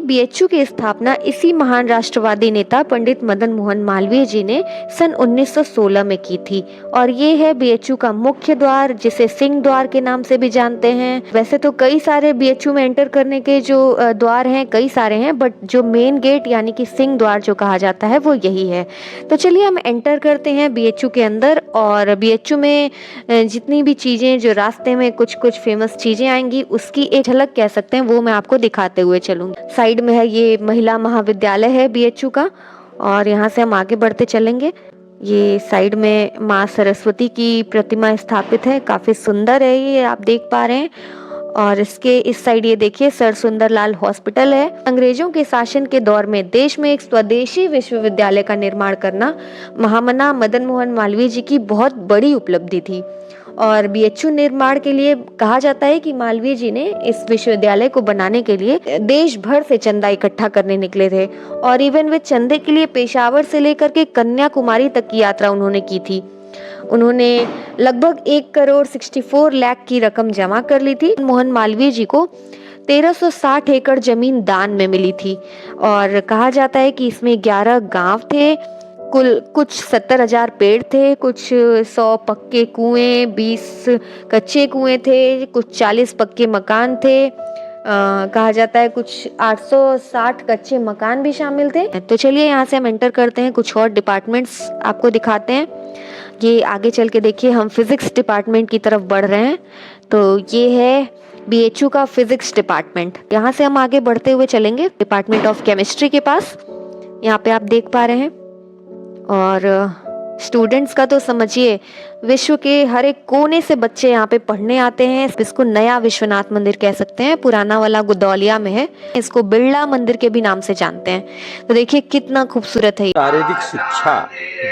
BHU की स्थापना इसी महान राष्ट्रवादी नेता पंडित मदन मोहन मालवीय जी ने सन 1916 में की थी। और ये है बीएचयू का मुख्य द्वार, जिसे सिंह द्वार के नाम से भी जानते हैं। वैसे तो कई सारे बीएचयू में एंटर करने के जो द्वार हैं कई सारे हैं, बट जो मेन गेट यानी कि सिंह द्वार जो कहा जाता है वो यही है। तो चलिए हम एंटर करते हैं बीएचयू के अंदर। और बीएचयू में जितनी भी चीजें जो रास्ते में कुछ कुछ फेमस चीजें आएंगी उसकी एक झलक कह सकते हैं, वो मैं आपको दिखाते हुए चलूंगी। साइड में है ये महिला महाविद्यालय है बीएचयू का, और यहाँ से हम आगे बढ़ते चलेंगे। ये साइड में माँ सरस्वती की प्रतिमा स्थापित है, काफी सुंदर है ये, आप देख पा रहे हैं। और इसके इस साइड ये देखिए सर सुंदरलाल हॉस्पिटल है। अंग्रेजों के शासन के दौर में देश में एक स्वदेशी विश्वविद्यालय का निर्माण करना महामना मदन मोहन मालवीय जी की बहुत बड़ी उपलब्धि थी। और बीएचयू निर्माण के लिए कहा जाता है कि मालवीय जी ने इस विश्वविद्यालय को बनाने के लिए देश भर से चंदा इकट्ठा करने निकले थे। और इवन वे चंदे के लिए पेशावर से लेकर के कन्याकुमारी तक की यात्रा उन्होंने की थी। उन्होंने लगभग 1,64,00,000 की रकम जमा कर ली थी। मोहन मालवीय जी को 1360 एकड़ जमीन दान में मिली थी। और कहा जाता है कि इसमें 11 गांव थे, कुल कुछ 70,000 पेड़ थे, कुछ 100 पक्के कुएं, 20 कच्चे कुएं थे, कुछ 40 पक्के मकान थे। कहा जाता है कुछ 860 कच्चे मकान भी शामिल थे। तो चलिए यहाँ से हम एंटर करते हैं, कुछ और डिपार्टमेंट्स आपको दिखाते हैं। ये आगे चल के देखिए हम फिजिक्स डिपार्टमेंट की तरफ बढ़ रहे हैं। तो ये है बीएचयू का फिजिक्स डिपार्टमेंट। यहाँ से हम आगे बढ़ते हुए चलेंगे डिपार्टमेंट ऑफ केमिस्ट्री के पास। यहाँ पे आप देख पा रहे हैं। और स्टूडेंट्स का तो समझिए विश्व के हर एक कोने से बच्चे यहाँ पे पढ़ने आते हैं। इसको नया विश्वनाथ मंदिर कह सकते हैं, पुराना वाला गुदौलिया में है। इसको बिरला मंदिर के भी नाम से जानते हैं। तो देखिए कितना खूबसूरत है। शारीरिक शिक्षा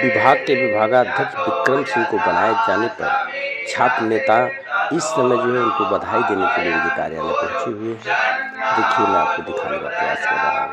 विभाग के विभागाध्यक्ष विक्रम सिंह को बनाए जाने पर छात्र नेता इस समय जो है उनको बधाई देने के लिए उनके कार्यालय पहुंचे हुए हैं। देखिए मैं आपको दिखाने का प्रयास कर रहा हूँ।